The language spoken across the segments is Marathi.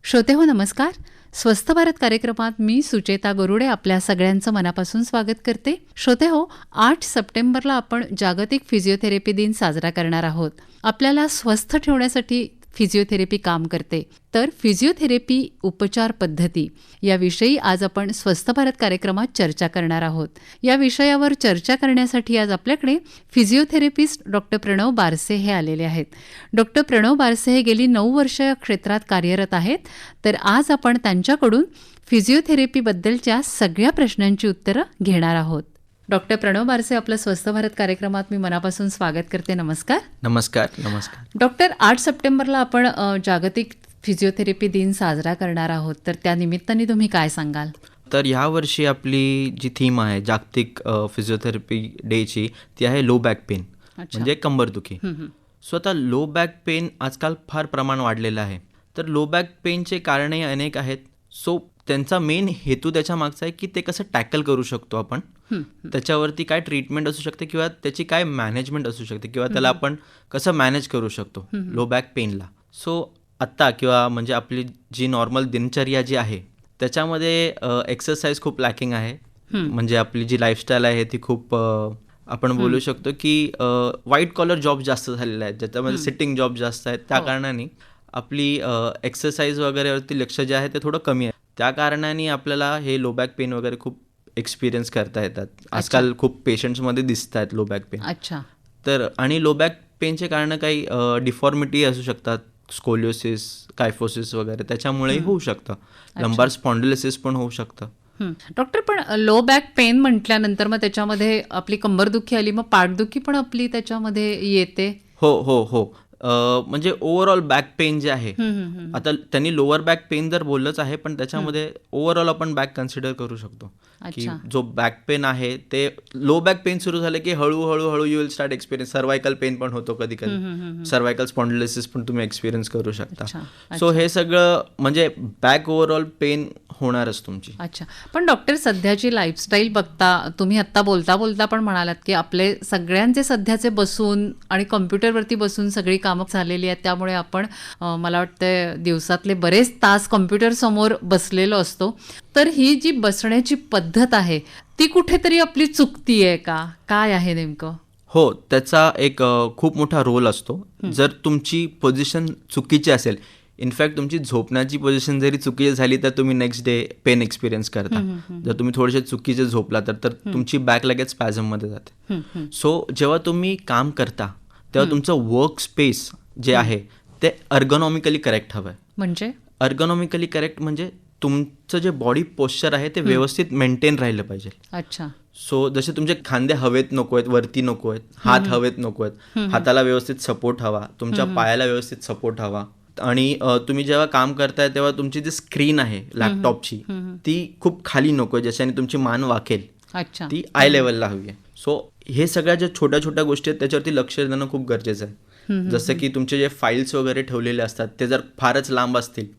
श्रोते हो नमस्कार. स्वस्थ भारत कार्यक्रमात मी सुचेता गरुडे आपल्या सगळ्यांचं मनापासून स्वागत करते. श्रोते हो, 8 सप्टेंबरला आपण जागतिक फिजिओथेरपी दिन साजरा करणार आहोत. आपल्याला स्वस्थ ठेवण्यासाठी फिजिओथेरपी काम करते. तर फिजिओथेरपी उपचार पद्धती याविषयी आज आपण स्वस्थ भारत कार्यक्रमात चर्चा करणार आहोत. या विषयावर चर्चा करण्यासाठी आज आपल्याकडे फिजिओथेरपिस्ट डॉक्टर प्रणव बारसे हे आलेले आहेत. डॉक्टर प्रणव बारसे हे गेली 9 वर्ष या क्षेत्रात कार्यरत आहेत. तर आज आपण त्यांच्याकडून फिजिओथेरपीबद्दलच्या सगळ्या प्रश्नांची उत्तरं घेणार आहोत. डॉक्टर प्रणव बारसे, आपलं स्वस्थ भारत कार्यक्रमात मी मनापासून स्वागत करते. नमस्कार. नमस्कार. नमस्कार डॉक्टर, 8 सप्टेंबरला आपण जागतिक फिजिओथेरपी दिन साजरा करणार आहोत. तर त्या निमित्ताने तुम्ही काय सांगाल? तर यावर्षी आपली जी थीम आहे जागतिक फिजिओथेरपी डेची, ती आहे लो बॅक पेन, म्हणजे कंबरदुखी. सो आता लो बॅक पेन आजकाल फार प्रमाण वाढलेलं आहे. तर लो बॅक पेनचे कारणही अनेक आहेत. सो त्यांचा मेन हेतू त्याच्या मागचा आहे की ते कसं टॅकल करू शकतो आपण, त्याच्यावरती काय ट्रीटमेंट असू शकते किंवा त्याची काय मॅनेजमेंट असू शकते किंवा त्याला आपण कसं मॅनेज करू शकतो लो बॅक पेनला. सो आत्ता किंवा म्हणजे आपली जी नॉर्मल दिनचर्या जी आहे त्याच्यामध्ये एक्सरसाइज खूप लॅकिंग आहे. म्हणजे आपली जी लाईफस्टाईल आहे ती खूप आपण बोलू शकतो की व्हाईट कॉलर जॉब जास्त झालेले आहेत, ज्याच्यामध्ये सिटिंग जॉब जास्त आहेत. त्या कारणाने आपली एक्सरसाइज वगैरेवरती लक्ष जे आहे ते थोडं कमी आहे. त्या कारणाने आपल्याला हे लो बॅक पेन वगैरे खूप एक्सपिरियन्स करता येतात. आजकाल खूप पेशंट्समध्ये दिसत आहेत लो बॅक पेन. अच्छा. तर आणि लो बॅक पेनचे कारण काही डिफॉर्मिटी असू शकतात, स्कोलिओसिस, कायफोसिस वगैरे, त्याच्यामुळेही होऊ शकतं. लंबार स्पॉन्डिलोसिस पण होऊ शकतं. डॉक्टर, पण लो बॅक पेन म्हटल्यानंतर मग त्याच्यामध्ये आपली कंबरदुखी आली, मग पाठदुखी पण आपली त्याच्यामध्ये येते? हो हो हो म्हणजे ओव्हरऑल बॅक पेन जे आहे, आता त्यांनी लोअर बॅक पेन जर बोललंच आहे, पण त्याच्यामध्ये ओव्हरऑल आपण बॅक कन्सिडर करू शकतो की जो बॅक पेन आहे ते लो बॅक पेन सुरू झालं की हळूहळू you will start experience. Cervical pain पण होतो कधी कधी, सर्वायकल स्पॉन्डिलोसिस पण तुम्ही एक्सपिरियन्स करू शकता. सो हे सगळं म्हणजे बॅक ओव्हरऑल पेन होणारच तुमची. अच्छा. पण डॉक्टर, सध्याची लाईफस्टाईल बघता, तुम्ही आत्ता बोलता बोलता पण म्हणालात की आपले सगळ्यांचे सध्याचे बसून आणि कॉम्प्युटरवरती बसून सगळी कामं झालेली आहेत. त्यामुळे आपण मला वाटतं दिवसातले बरेच तास कॉम्प्युटर समोर बसलेलो असतो. तर ही जी बसण्याची पद्धत आहे ती कुठेतरी आपली चुकतीये का? काय आहे नेमकं? हो, त्याचा एक खूप मोठा रोल असतो. जर तुमची पोझिशन चुकीची असेल, इनफॅक्ट तुमची झोपण्याची पोझिशन जरी चुकीची झाली तर तुम्ही नेक्स्ट डे पेन एक्सपिरियन्स करता. जर तुम्ही थोडेसे चुकीचे झोपला तर तुमची बॅक लगेच स्पॅझममध्ये जाते. सो जेव्हा तुम्ही काम करता तेव्हा तुमचं वर्क स्पेस जे आहे ते अर्गोनॉमिकली करेक्ट हवं आहे. म्हणजे अर्गोनॉमिकली करेक्ट म्हणजे तुमचं जे बॉडी पोश्चर आहे ते व्यवस्थित मेंटेन राहिलं पाहिजे. अच्छा. सो जसे तुमचे खांदे हवेत नको आहेत, वरती नको आहेत, हात हवेत नको आहेत, हाताला व्यवस्थित सपोर्ट हवा, तुमच्या पायाला व्यवस्थित सपोर्ट हवा. आणि तुम्ही जेव्हा काम करताय तेव्हा तुमची जी स्क्रीन आहे लॅपटॉपची ती खूप खाली नको आहे, ज्याच्याने तुमची मान वाकेल. अच्छा. ती आय लेवलला हवी आहे. सो हे सगळ्या ज्या छोट्या छोट्या गोष्टी आहेत त्याच्यावरती लक्ष देणं खूप गरजेचं आहे. जसं की तुमचे जे फाईल्स वगैरे ठेवलेले असतात ते जर फारच लांब असतील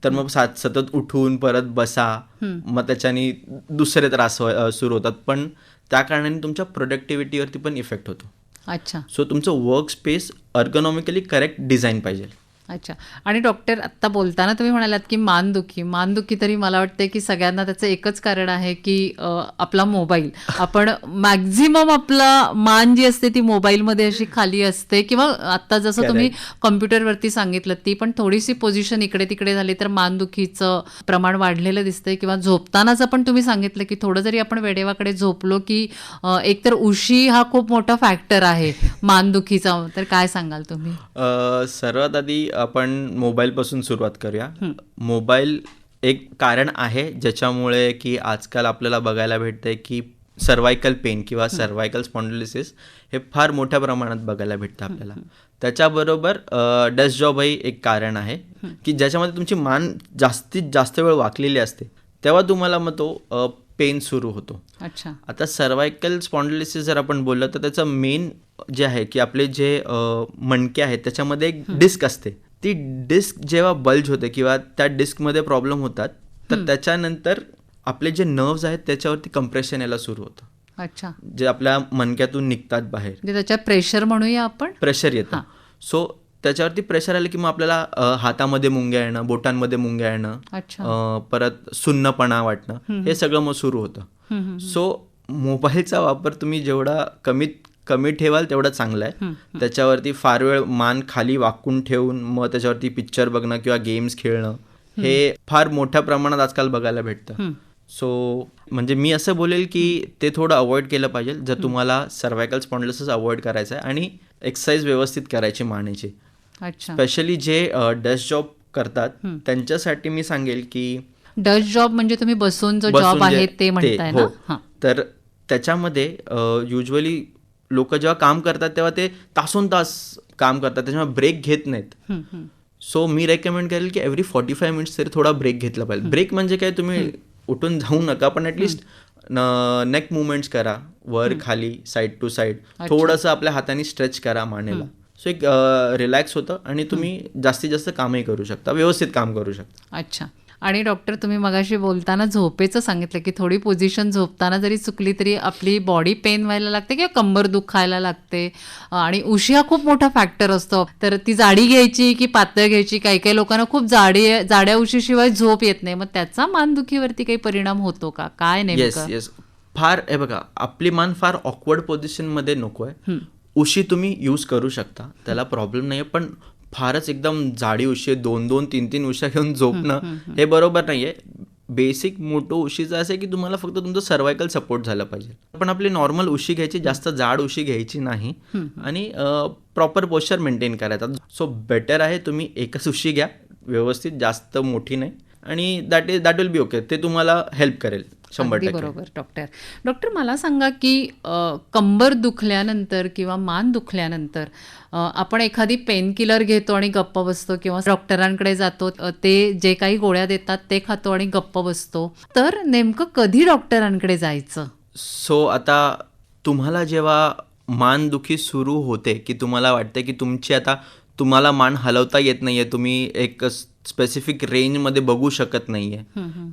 तर मग सतत उठून परत बसा, मग त्याच्याने दुसरे त्रास सुरू होतात. पण त्या कारणाने तुमच्या प्रोडक्टिव्हिटीवरती पण इफेक्ट होतो. अच्छा. सो तुमचं work space ergonomically correct design पाहिजे. अच्छा. आणि डॉक्टर, आत्ता बोलताना तुम्ही म्हणालात की मानदुखी तरी मला वाटते की सगळ्यांना त्याचं एकच कारण आहे की आपला मोबाईल. आपण मॅक्झिमम आपला मान जी असते ती मोबाईलमध्ये अशी खाली असते, किंवा आत्ता जसं तुम्ही कॉम्प्युटरवरती सांगितलं ती पण थोडीशी पोझिशन इकडे तिकडे झाली तर मानदुखीचं प्रमाण वाढलेलं दिसतंय. किंवा झोपतानाचं पण तुम्ही सांगितलं की थोडं जरी आपण वेडेवाकडे झोपलो की एकतर उशी हा खूप मोठा फॅक्टर आहे मानदुखीचा. तर काय सांगाल तुम्ही? सर्वात आधी आपण मोबाईलपासून सुरुवात करूया. मोबाईल एक कारण आहे ज्याच्यामुळे की आजकाल आपल्याला बघायला भेटतंय की सर्वायकल पेन किंवा सर्वायकल स्पॉन्डिलोसिस हे फार मोठ्या प्रमाणात बघायला भेटतं आपल्याला. त्याच्याबरोबर डेस्क जॉबही एक कारण आहे की ज्याच्यामध्ये तुमची मान जास्तीत जास्त वेळ वाकलेली असते, तेव्हा तुम्हाला मग तो पेन सुरू होतो. अच्छा. आता सर्वायकल स्पॉन्डिलोसिस जर आपण बोललं तर त्याचं मेन जे आहे की आपले जे मणके आहेत त्याच्यामध्ये एक डिस्क असते. ती डिस्क जेव्हा बल्ज होते किंवा त्या डिस्कमध्ये प्रॉब्लेम होतात तर त्याच्यानंतर आपले जे नर्व्स आहेत त्याच्यावरती कंप्रेशन यायला सुरू होतं. अच्छा. जे आपल्या मणक्यातून निघतात बाहेर, त्याच्यात प्रेशर म्हणूया आपण, प्रेशर येतं. सो त्याच्यावरती प्रेशर आलं की मग आपल्याला हातामध्ये मुंग्या येणं, बोटांमध्ये मुंग्या येणं, परत सुन्नपणा वाटणं, हे सगळं मग सुरू होतं. सो मोबाईलचा वापर तुम्ही जेवढा कमी ठेवाल तेवढं चांगलं आहे. त्याच्यावरती फार वेळ मान खाली वाकून ठेवून मग त्याच्यावरती पिक्चर बघणं किंवा गेम्स खेळणं हे फार मोठ्या प्रमाणात आजकाल बघायला भेटतं. सो म्हणजे मी असं बोलेल की ते थोडं अवॉइड केलं पाहिजे जर तुम्हाला सर्व्हायकल स्पॉन्डिलोसिस अवॉइड करायचं आहे आणि एक्सरसाइज व्यवस्थित करायची मानेची. स्पेशली जे डेस्क जॉब करतात त्यांच्यासाठी मी सांगेल की डेस्क जॉब म्हणजे तुम्ही बसून जो जॉब आहे ते म्हणताय ना. तर त्याच्यामध्ये युजली लोक जेव्हा काम करतात तेव्हा ते तासोन तास काम करतात, त्याच्यामुळे ब्रेक घेत नाहीत. सो मी रेकमेंड करेल की एव्हरी 45 मिनिट्स तरी थोडा ब्रेक घेतला पाहिजे. ब्रेक म्हणजे काय, तुम्ही उठून जाऊ नका, पण ॲटलिस्ट नेक मुवमेंट्स करा, वर खाली, साईड टू साईड, थोडंसं आपल्या हाताने स्ट्रेच करा मानेला. सो एक रिलॅक्स होतं आणि तुम्ही जास्तीत जास्त कामही करू शकता, व्यवस्थित काम करू शकता. अच्छा. आणि डॉक्टर, तुम्ही मगाशी बोलताना झोपेचं सांगितलं की थोडी पोझिशन झोपताना जरी चुकली तरी आपली बॉडी पेन व्हायला लागते किंवा कंबर दुखायला लागते, आणि उशी हा खूप मोठा फॅक्टर असतो. तर ती जाडी घ्यायची की पातळ घ्यायची? काही काही लोकांना खूप जाड्या उशीशिवाय झोप येत नाही, मग त्याचा मानदुखीवरती काही परिणाम होतो का, काय नेमकं? येस, फार हे बघा, आपली मान फार ऑकवर्ड पोझिशनमध्ये नको आहे. उशी तुम्ही यूज करू शकता, त्याला प्रॉब्लेम नाही आहे, पण फारच एकदम जाडी उशी 2-2, 3-3 उशा घेऊन झोपणं हे बरोबर नाही आहे. बेसिक मोठं उशीचं असं आहे की तुम्हाला फक्त तुमचं सर्व्हायकल सपोर्ट झालं पाहिजे, पण आपली नॉर्मल उशी घ्यायची, जास्त जाड उशी घ्यायची नाही, आणि प्रॉपर पोश्चर मेंटेन करायचा. सो बेटर आहे तुम्ही एकच उशी घ्या व्यवस्थित, जास्त मोठी नाही, आणि दॅट विल बी ओके. ते तुम्हाला हेल्प करेल 100%. बरोबर. डॉक्टर मला सांगा की कंबर दुखल्यानंतर किंवा मान दुखल्यानंतर आपण एखादी पेन किलर घेतो आणि गप्प बसतो, किंवा डॉक्टरांकडे जातो, ते जे काही गोळ्या देतात ते खातो आणि गप्प बसतो, तर नेमकं कधी डॉक्टरांकडे जायचं? सो आता तुम्हाला जेव्हा मानदुखी सुरू होते की तुम्हाला वाटतं की तुम्हाला मान हलवता येत नाहीये, तुम्ही एक स्पेसिफिक रेंजमध्ये बघू शकत नाहीये,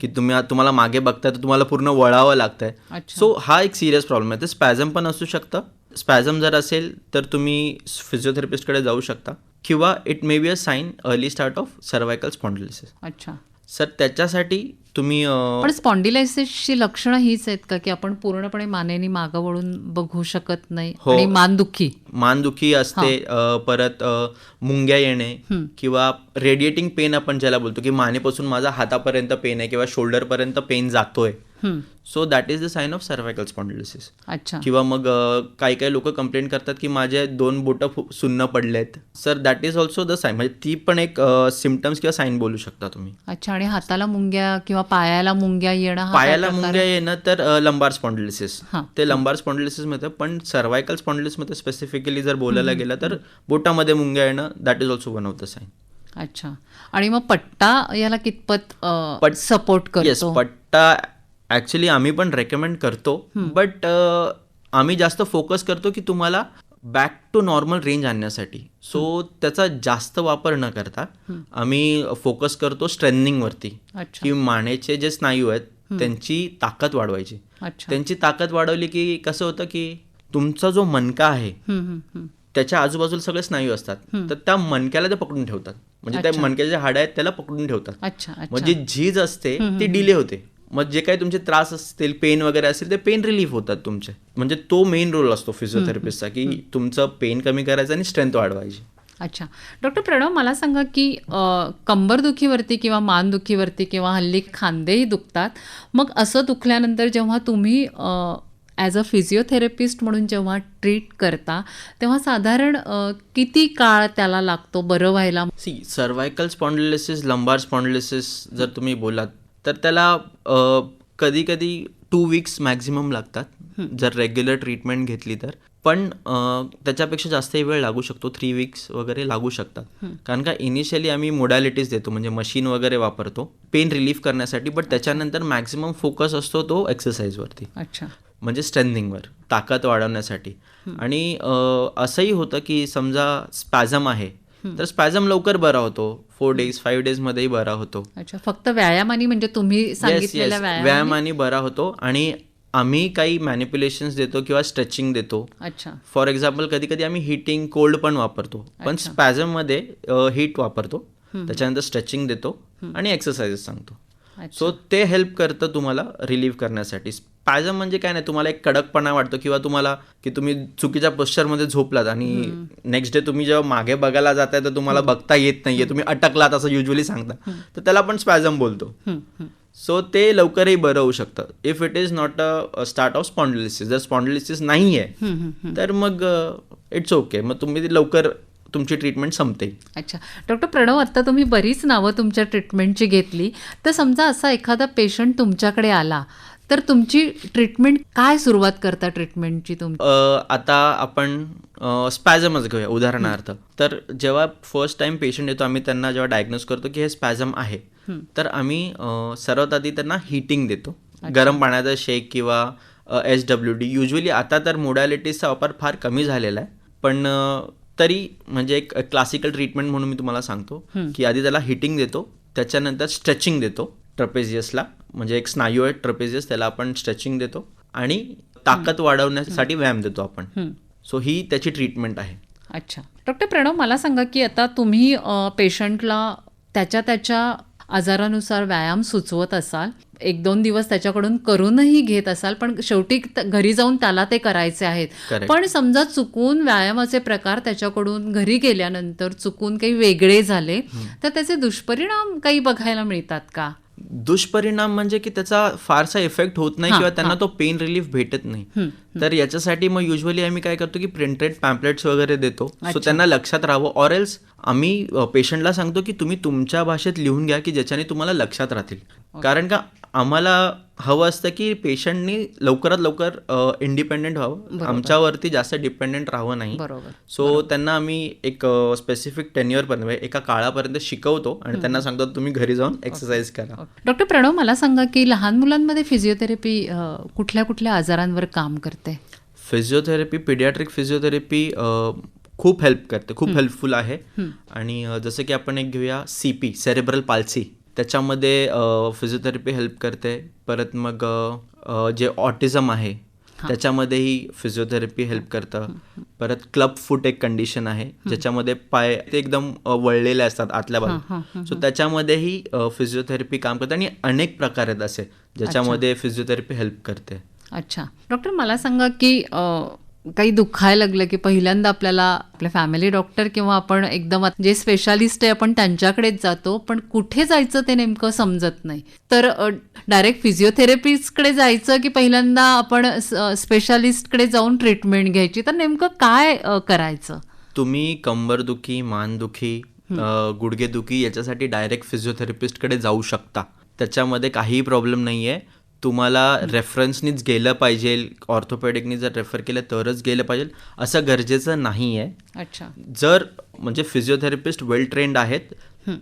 की तुम्हाला मागे बघताय तर तुम्हाला पूर्ण वळावं लागतंय, सो हा एक सिरियस प्रॉब्लेम आहे. ते स्पॅझम पण असू शकतं. स्पॅझम जर असेल तर तुम्ही फिजिओथेरपिस्टकडे जाऊ शकता, किंवा it may be a sine early start of cervical spondylosis. अच्छा सर, त्याच्यासाठी तुम्ही पण स्पॉन्डिलायसिसची लक्षणं हीच आहेत का की आपण पूर्णपणे मानेनी मागं वळून बघू शकत नाही? आणि मानदुखी असते, परत मुंग्या येणे, किंवा रेडिएटिंग पेन आपण ज्याला बोलतो, की मानेपासून माझा हातापर्यंत पेन आहे किंवा शोल्डरपर्यंत पेन जातोय, so that is the sign of cervical spondylosis. अच्छा. किंवा मग काही लोक कंप्लेंट करतात की माझे 2 बोटं सुन्न पडलेत, sir that is also the sign, म्हणजे ती पण एक सिम्पटम्स किंवा साईन बोलू शकता तुम्ही. अच्छा. आणि हाताला मुंग्या किंवा पायाला मुंग्या येणं? पायाला मुंग्या येणं तर लंबार स्पॉन्डिलोसिस, ते लंबार स्पॉन्डिलोसिस मध्ये. पण सर्व्हायकल स्पॉन्डिलोसिस मध्ये स्पेसिफिकली जर बोलायला गेलं तर बोटामध्ये मुंग्या येणं, that is also one of the sign. अच्छा. आणि मग पट्टा याला कितपत सपोर्ट करतो? येस, पट्टा ॲक्च्युली आम्ही पण रेकमेंड करतो, बट आम्ही जास्त फोकस करतो की तुम्हाला बॅक टू नॉर्मल रेंज आणण्यासाठी. सो त्याचा जास्त वापर न करता आम्ही फोकस करतो स्ट्रेंथनिंगवरती, की मानेचे जे स्नायू आहेत त्यांची ताकद वाढवायची. त्यांची ताकद वाढवली की कसं होतं की तुमचा जो मणका आहे त्याच्या आजूबाजूला सगळे स्नायू असतात, तर त्या मणक्याला ते पकडून ठेवतात, म्हणजे त्या मणक्याचे हाड आहेत त्याला पकडून ठेवतात. म्हणजे झीज असते ती डिले होते, मग जे काही तुमचे त्रास असतील, पेन वगैरे असेल, ते पेन रिलीफ होतात तुमचे. म्हणजे तो मेन रोल असतो फिजिओथेरपिस्टचा, की तुमचं पेन कमी करायचं आणि स्ट्रेंथ वाढवायची. अच्छा. डॉक्टर प्रणव, मला सांगा की कंबरदुखीवरती किंवा मानदुखीवरती किंवा हल्ली खांदेही दुखतात, मग असं दुखल्यानंतर जेव्हा तुम्ही ॲज अ फिजिओथेरपिस्ट म्हणून जेव्हा ट्रीट करता, तेव्हा साधारण किती काळ त्याला लागतो बरं व्हायला? सर्व्हायकल स्पॉन्डिलोसिस, लंबार स्पॉन्डिलोसिस जर तुम्ही बोलात तर त्याला कधी 2 वीक्स मॅक्झिमम लागतात जर रेग्युलर ट्रीटमेंट घेतली तर. पण त्याच्यापेक्षा जास्तही वेळ लागू शकतो, 3 वीक्स वगैरे लागू शकतात, कारण का इनिशियली आम्ही मोडॅलिटीज देतो, म्हणजे मशीन वगैरे वापरतो पेन रिलीफ करण्यासाठी, बट त्याच्यानंतर मॅक्झिमम फोकस असतो तो एक्सरसाइजवरती. अच्छा. म्हणजे स्ट्रेंथनिंगवर, ताकद वाढवण्यासाठी. आणि असंही होतं की समजा स्पॅझम आहे तर स्पॅझम लवकर बरा होतो, 4 days 5 days मध्येही बरा होतो. अच्छा. फक्त व्यायामाने, म्हणजे तुम्ही सांगितलेल्या व्यायामाने बरा होतो. आणि आम्ही काही मॅनिप्युलेशन्स देतो किंवा स्ट्रेचिंग देतो. अच्छा. फॉर एक्झाम्पल कधी कधी आम्ही हिटिंग कोल्ड पण वापरतो, पण स्पॅझममध्ये हीट वापरतो, त्याच्यानंतर स्ट्रेचिंग देतो आणि एक्सरसाइजेस सांगतो. सो ते हेल्प करतं तुम्हाला रिलीव्ह करण्यासाठी. स्पॅझम म्हणजे काय नाही, तुम्हाला एक कडकपणा वाटतो किंवा तुम्हाला की तुम्ही चुकीच्या पोश्चरमध्ये झोपलात आणि नेक्स्ट डे तुम्ही जेव्हा मागे बघायला जाताय तर तुम्हाला बघता येत नाहीये, तुम्ही अटकलात असं युजली सांगता, तर त्याला आपण स्पॅझम बोलतो. सो ते लवकरही बरं होऊ शकतं if it is not a start of spondylosis. जर स्पॉन्डिलिसिस नाही आहे तर मग इट्स ओके, मग तुम्ही लवकर तुमची ट्रीटमेंट संपते. अच्छा. डॉक्टर प्रणव, आता तुम्ही बरीच नावं तुमच्या ट्रीटमेंटची घेतली, तर समजा असा एखादा पेशंट तुमच्याकडे आला तर तुमची ट्रीटमेंट काय सुरुवात करता ट्रीटमेंटची तुमची? आता आपण स्पॅझमच घेऊया उदाहरणार्थ. तर जेव्हा फर्स्ट टाइम पेशंट येतो, आम्ही त्यांना जेव्हा डायग्नोज करतो की हे स्पॅझम आहे, तर आम्ही सर्वात आधी त्यांना हिटिंग देतो, गरम पाण्याचा शेक किंवा SWD. युजली आता तर मोडॅलिटीजचा वापर फार कमी झालेला आहे, पण तरी म्हणजे एक क्लासिकल ट्रीटमेंट म्हणून मी तुम्हाला सांगतो की आधी त्याला हिटिंग देतो, त्याच्यानंतर स्ट्रेचिंग देतो ट्रपेजियसला, म्हणजे एक स्नायू आहे ट्रपेजियस, त्याला आपण स्ट्रेचिंग देतो आणि ताकद वाढवण्यासाठी व्यायाम देतो आपण. सो ही त्याची ट्रीटमेंट आहे. अच्छा. डॉक्टर प्रणव, मला सांगा की आता तुम्ही पेशंटला त्याच्या आजारानुसार व्यायाम सुचवत असाल, 1-2 दिवस त्याच्याकडून करूनही घेत असाल, पण शेवटी घरी जाऊन त्याला ते करायचे आहेत. पण समजा चुकून व्यायामाचे प्रकार त्याच्याकडून घरी गेल्यानंतर चुकून काही वेगळे झाले तर त्याचे दुष्परिणाम काही बघायला मिळतात का? दुष्परिणाम म्हणजे की त्याचा फारसा इफेक्ट होत नाही किंवा त्यांना तो पेन रिलीफ भेटत नाही. तर याच्यासाठी मग युजली आम्ही काय करतो की प्रिंटेड पॅम्पलेट्स वगैरे देतो, सो त्यांना लक्षात राहावं. ऑर एल्स आम्ही पेशंटला सांगतो की तुम्ही तुमच्या भाषेत लिहून घ्या की ज्याच्याने तुम्हाला लक्षात राहतील. कारण का आम्हाला हवं असतं की पेशंटनी लवकरात लवकर इंडिपेंडेंट व्हावं, आमच्यावरती जास्त डिपेंडेंट राहावं नाही. सो त्यांना आम्ही एक स्पेसिफिक टेन्युअरपर्यंत, एका काळापर्यंत शिकवतो आणि त्यांना सांगतो तुम्ही घरी जाऊन एक्सरसाइज करा. डॉक्टर प्रणव, मला सांगा की लहान मुलांमध्ये फिजिओथेरपी कुठल्या कुठल्या आजारांवर काम करते? फिजिओथेरपी, पीडियाट्रिक फिजिओथेरपी खूप हेल्प करते, खूप हेल्पफुल आहे. आणि जसं की आपण एक घेऊया CP, सेरेब्रल पाल्सी, त्याच्यामध्ये फिजिओथेरपी हेल्प करते. परत मग जे ऑटिझम आहे त्याच्यामध्येही फिजिओथेरपी हेल्प करतं. परत क्लब फूट एक कंडिशन आहे ज्याच्यामध्ये पाय ते एकदम वळलेले असतात आतल्या बाजूला, सो त्याच्यामध्येही फिजिओथेरपी काम करते. आणि अनेक प्रकार आहेत असे ज्याच्यामध्ये फिजिओथेरपी हेल्प करते. अच्छा. डॉक्टर, मला सांगा की काही दुखायला लागलं की पहिल्यांदा आपल्या फॅमिली डॉक्टर किंवा आपण एकदम जे स्पेशालिस्ट आहे आपण त्यांच्याकडेच जातो, पण कुठे जायचं ते नेमकं समजत नाही, तर डायरेक्ट फिजिओथेरपिस्टकडे जायचं की पहिल्यांदा आपण स्पेशालिस्टकडे जाऊन ट्रीटमेंट घ्यायची, तर नेमकं काय करायचं? तुम्ही कंबरदुखी, मानदुखी, गुडघेदुखी याच्यासाठी डायरेक्ट फिजिओथेरपिस्टकडे जाऊ शकता, त्याच्यामध्ये काहीही प्रॉब्लेम नाही आहे. तुम्हाला रेफरन्सनीच गेलं पाहिजे, ऑर्थोपेडिकनी जर रेफर केलं तरच गेलं पाहिजे असं गरजेचं नाही आहे. अच्छा. जर म्हणजे फिजिओथेरपिस्ट वेल ट्रेंड आहेत,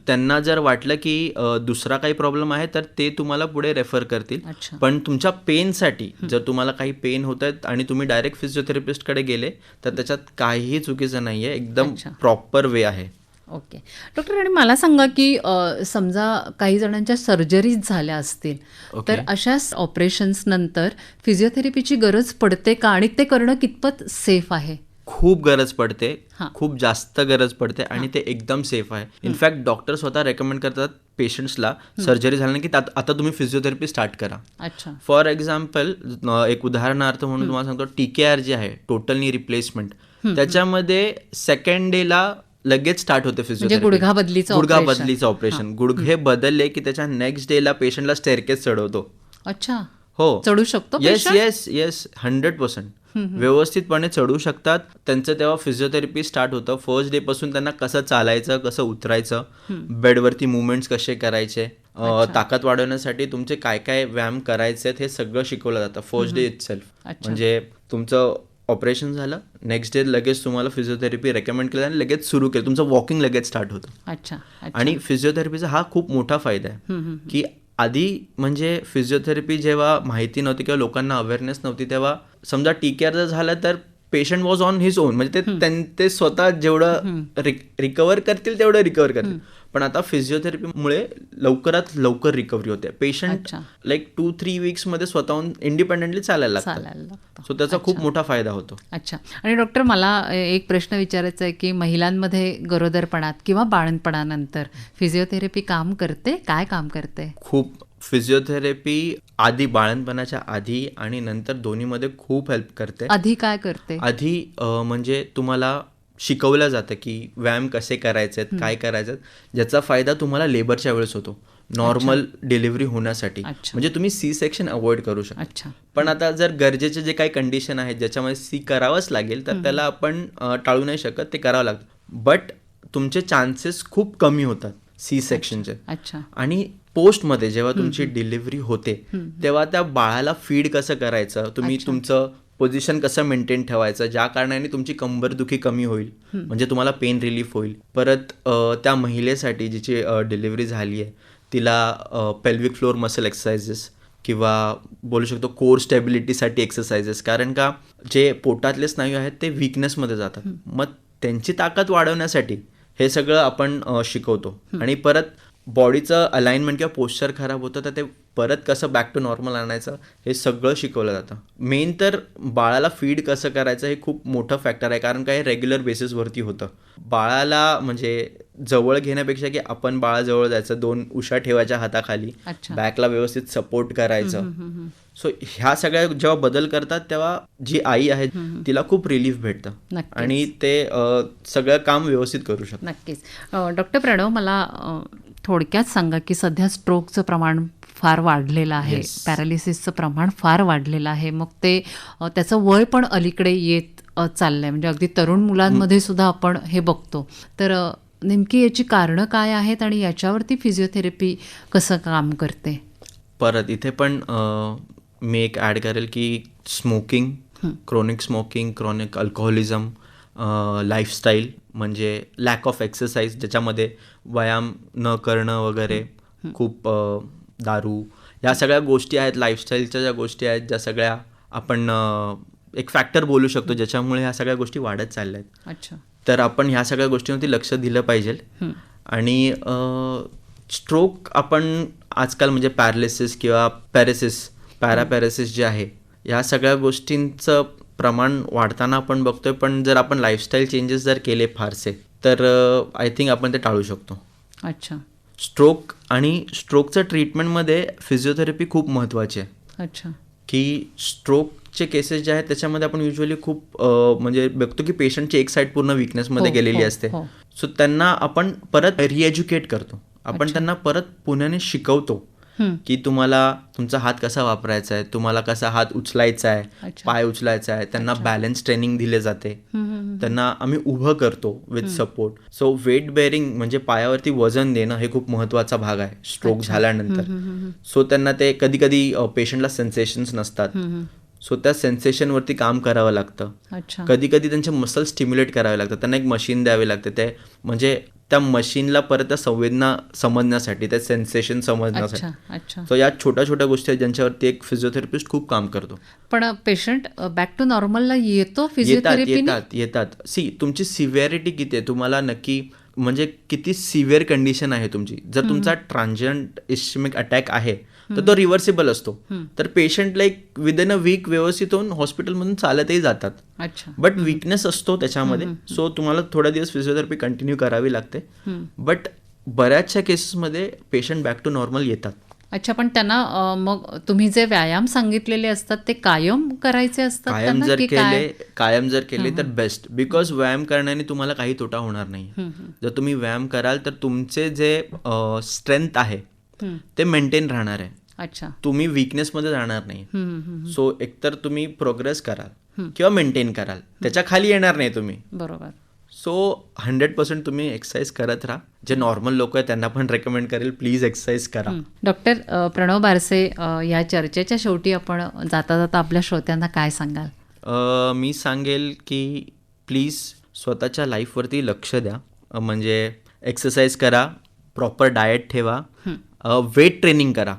त्यांना जर वाटलं की दुसरा काही प्रॉब्लेम आहे तर ते तुम्हाला पुढे रेफर करतील. पण तुमच्या पेनसाठी जर तुम्हाला काही पेन होत आहेत आणि तुम्ही डायरेक्ट फिजिओथेरपिस्टकडे गेले तर त्याच्यात काहीही चुकीचं नाही आहे, एकदम प्रॉपर वे आहे. ओके. डॉक्टर, आणि मला सांगा की समजा काही जणांच्या सर्जरीज झाल्या असतील, तर अशा ऑपरेशन्स नंतर फिजिओथेरपीची गरज पडते का, आणि ते करणं कितपत सेफ आहे? खूप गरज पडते, खूप जास्त गरज पडते आणि ते एकदम सेफ आहे. इनफॅक्ट डॉक्टर स्वतः रेकमेंड करतात पेशंट्सला सर्जरी झाल्याने की आता तुम्ही फिजिओथेरपी स्टार्ट करा. अच्छा. फॉर एक्झाम्पल एक उदाहरणार्थ म्हणून तुम्हाला सांगतो, TKR जे आहे टोटल नी रिप्लेसमेंट, त्याच्यामध्ये सेकंड डेला लगेच स्टार्ट होते फिजिओथेरपी. गुडघा बदलीचं ऑपरेशन. गुडघे बदलले की त्याच्या नेक्स्ट डेला पेशंटला स्टेअरकेस चढवतो. अच्छा. हो, चढू शकतो? येस 100% व्यवस्थितपणे चढू शकतात. त्यांचं तेव्हा फिजिओथेरपी स्टार्ट होतं. फर्स्ट डे पासून त्यांना कसं चालायचं, कसं उतरायचं, बेडवरती मुवमेंट्स कसे करायचे, ताकद वाढवण्यासाठी तुमचे काय काय व्यायाम करायचे हे सगळं शिकवलं जातं फर्स्ट डे इटसेल्फ. म्हणजे तुमचं ऑपरेशन झालं, नेक्स्ट डे लगेच तुम्हाला फिजिओथेरपी रेकमेंड केलं आणि लगेच सुरू केलं, तुमचं वॉकिंग लगेच स्टार्ट होतं. अच्छा. आणि फिजिओथेरपीचा हा खूप मोठा फायदा आहे की आधी म्हणजे फिजिओथेरपी जेव्हा माहिती नव्हती किंवा लोकांना अवेअरनेस नव्हती, तेव्हा समजा TKR जर झालं तर patient was on his on, म्हणजे ते स्वतः जेवढं रिकवर करतील तेवढं रिकवर करतील. पण आता फिजिओथेरपीमुळे लवकरात लवकर रिकव्हरी होते. पेशंट लाईक 2-3 वीक्स मध्ये स्वतःहून इंडिपेंडेंटली चालायला लागतं. सो त्याचा खूप मोठा फायदा होतो. अच्छा. आणि डॉक्टर, मला एक प्रश्न विचारायचा आहे की महिलांमध्ये गरोदरपणात किंवा बाळंतपणानंतर फिजिओथेरपी काम करते? काय काम करते? खूप. फिजिओथेरपी आधी, बाळंतपणाच्या आधी आणि नंतर दोन्हीमध्ये खूप हेल्प करते. आधी काय करते? आधी म्हणजे तुम्हाला शिकवलं जातं की व्यायाम कसे करायचे आहेत, काय करायचं, ज्याचा फायदा तुम्हाला लेबरच्या वेळेस होतो, नॉर्मल डिलिव्हरी होण्यासाठी. म्हणजे तुम्ही सी सेक्शन अवॉइड करू शकता. पण आता जर गरजेचे जे काही कंडिशन आहेत ज्याच्यामध्ये सी करावंच लागेल तर त्याला आपण टाळू नाही शकत, ते करावं लागतं. बट तुमचे चान्सेस खूप कमी होतात सी सेक्शनचे. आणि पोस्टमध्ये जेव्हा तुमची डिलिव्हरी होते तेव्हा त्या बाळाला फीड कसं करायचं, तुम्ही तुमचं पोझिशन कसं मेंटेन ठेवायचं, ज्या कारणाने तुमची कंबरदुखी कमी होईल, म्हणजे तुम्हाला पेन रिलीफ होईल. परत त्या महिलेसाठी जिची डिलिव्हरी झाली आहे तिला पेल्विक फ्लोअर मसल एक्सरसाइजेस किंवा बोलू शकतो कोर स्टॅबिलिटीसाठी एक्सरसाइजेस, कारण का जे पोटातले स्नायू आहेत ते वीकनेसमध्ये जातात. मग त्यांची ताकद वाढवण्यासाठी हे सगळं आपण शिकवतो. आणि परत बॉडीचं अलाइनमेंट किंवा पोश्चर खराब होतं तर ते परत कसं बॅक टू नॉर्मल आणायचं हे सगळं शिकवलं जातं. मेन तर बाळाला फीड कसं करायचं हे खूप मोठं फॅक्टर आहे, कारण काय रेग्युलर बेसिसवरती होतं. बाळाला म्हणजे जवळ घेण्यापेक्षा की आपण बाळाजवळ जायचं, 2 उशा ठेवायच्या हाताखाली, बॅकला व्यवस्थित सपोर्ट करायचं. सो ह्या सगळ्या जेव्हा बदल करतात तेव्हा जी आई आहे तिला खूप रिलीफ भेटतं आणि ते सगळं काम व्यवस्थित करू शकतं. नक्कीच. डॉक्टर प्रणव, मला थोडक्यात सांगा की सध्या स्ट्रोकचं प्रमाण फार वाढलेलं आहे, पॅरालिसिसचं प्रमाण फार वाढलेलं आहे. मग ते त्याचं वय पण अलीकडे येत चाललं आहे, म्हणजे अगदी तरुण मुलांमध्ये सुद्धा आपण हे बघतो. तर नेमकी याची कारणं काय आहेत आणि याच्यावरती फिजिओथेरपी कसं काम करते? परत इथे पण मी एक ॲड करेल की smoking, chronic smoking, chronic alcoholism, lifestyle म्हणजे लॅक ऑफ एक्सरसाइज ज्याच्यामध्ये व्यायाम न करणं वगैरे, खूप दारू, या सगळ्या गोष्टी आहेत, लाईफस्टाईलच्या ज्या गोष्टी आहेत, ज्या सगळ्या आपण एक फॅक्टर बोलू शकतो ज्याच्यामुळे ह्या सगळ्या गोष्टी वाढत चालल्या आहेत. अच्छा. तर आपण ह्या सगळ्या गोष्टींवरती लक्ष दिलं पाहिजे. आणि स्ट्रोक आपण आजकाल म्हणजे पॅरालिसिस किंवा पॅरापॅरेसिस जे आहे ह्या सगळ्या गोष्टींचं प्रमाण वाढताना आपण बघतोय. पण जर आपण लाईफस्टाईल चेंजेस जर केले फारसे तर आय थिंक आपण ते टाळू शकतो. अच्छा. स्ट्रोक आणि स्ट्रोकचं ट्रीटमेंटमध्ये फिजिओथेरपी खूप महत्त्वाची आहे. अच्छा. की स्ट्रोकचे केसेस जे आहेत त्याच्यामध्ये आपण युजली खूप म्हणजे बघतो की पेशंटची एक साईड पूर्ण विकनेसमध्ये गेलेली असते. सो त्यांना आपण परत रिएज्युकेट करतो, आपण त्यांना परत पुण्याने शिकवतो की तुम्हाला तुमचा हात कसा वापरायचा आहे, तुम्हाला कसा हात उचलायचा आहे, पाय उचलायचा आहे. त्यांना बॅलन्स ट्रेनिंग दिले जाते, त्यांना आम्ही उभं करतो with support. So weight bearing म्हणजे पायावरती वजन देणं हे खूप महत्त्वाचा भाग आहे स्ट्रोक झाल्यानंतर. सो त्यांना ते कधी कधी पेशंटला सेन्सेशन्स नसतात, सो त्या सेन्सेशनवरती काम करावं लागतं. कधी कधी त्यांचे मसल स्टिम्युलेट करावे लागतात, त्यांना एक मशीन द्यावे लागते, ते म्हणजे त्या मशीनला परत त्या संवेदना समजण्यासाठी, त्या सेन्सेशन समजण्यासाठी. सो या छोट्या छोट्या गोष्टी आहेत ज्यांच्यावरती एक फिजिओथेरपिस्ट खूप काम करतो. पण पेशंट बॅक टू नॉर्मलला येतो फिजिओथेरपीने? येतात. सी तुमची सिव्हिअरिटी किती आहे, तुम्हाला नक्की म्हणजे किती सिव्हिअर कंडिशन आहे तुमची. जर तुमचा ट्रान्झिएंट इस्केमिक अटॅक आहे तर तो रिव्हर्सिबल असतो, तर patient like within a week व्यवस्थित होऊन हॉस्पिटलमधून चालतही जातात. बट वीकनेस असतो त्याच्यामध्ये, सो तुम्हाला थोड्या दिवस फिजिओथेरपी कंटिन्यू करावी लागते. बट बऱ्याचशा केसेसमध्ये पेशंट बॅक टू नॉर्मल येतात. अच्छा. पण त्यांना मग तुम्ही जे व्यायाम सांगितलेले असतात ते कायम करायचे असतात? कायम जर केले तर बेस्ट, बिकॉज व्यायाम करण्याने तुम्हाला काही तोटा होणार नाही. जर तुम्ही व्यायाम कराल तर तुमचे जे स्ट्रेंथ आहे ते मेंटेन राहणार आहे. अच्छा. तुम्ही वीकनेसमध्ये जाणार नाही. सो एकतर तुम्ही प्रोग्रेस कराल किंवा मेंटेन कराल, त्याच्या खाली येणार नाही तुम्ही. बरोबर. सो 100% तुम्ही एक्सरसाइज करत राहा. जे नॉर्मल लोक आहेत त्यांना पण रेकमेंड करेल, प्लीज एक्सरसाइज करा. डॉक्टर प्रणव बारसे, या चर्चेच्या शेवटी आपण जाता जाता आपल्या श्रोत्यांना काय सांगाल? मी सांगेल की प्लीज स्वतःच्या लाईफवरती लक्ष द्या, म्हणजे एक्सरसाइज करा, प्रॉपर डाएट ठेवा, वेट ट्रेनिंग करा,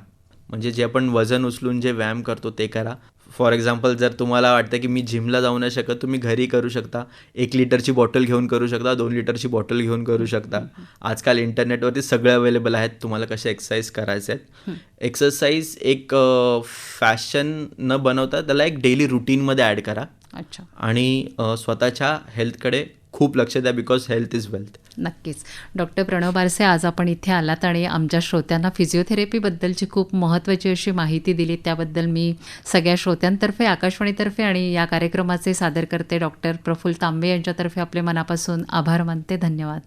म्हणजे जे आपण वजन उचलून जे व्यायाम करतो ते करा. फॉर एक्झाम्पल जर तुम्हाला वाटतं की मी जिमला जाऊ नाही शकत, तुम्ही घरी करू शकता. 1 लिटरची बॉटल घेऊन करू शकता, 2 लिटरची बॉटल घेऊन करू शकता. आजकाल इंटरनेटवरती सगळे अवेलेबल आहेत, तुम्हाला कसे एक्सरसाइज करायचे आहेत. एक्सरसाइज एक फॅशन न बनवता त्याला एक डेली रुटीनमध्ये ॲड करा. अच्छा. आणि स्वतःच्या हेल्थकडे खूप लक्ष द्या, बिकॉज हेल्थ इज वेल्थ. नक्कीच. डॉक्टर प्रणव बारसे, आज आपण इथे आलात आणि आमच्या श्रोत्यांना फिजिओथेरपीबद्दलची खूप महत्त्वाची अशी माहिती दिली. त्याबद्दल मी सगळ्या श्रोत्यांतर्फे, आकाशवाणीतर्फे आणि या कार्यक्रमाचे सादरकर्ते डॉक्टर प्रफुल्ल तांबे यांच्यातर्फे आपले मनापासून आभार मानते. धन्यवाद.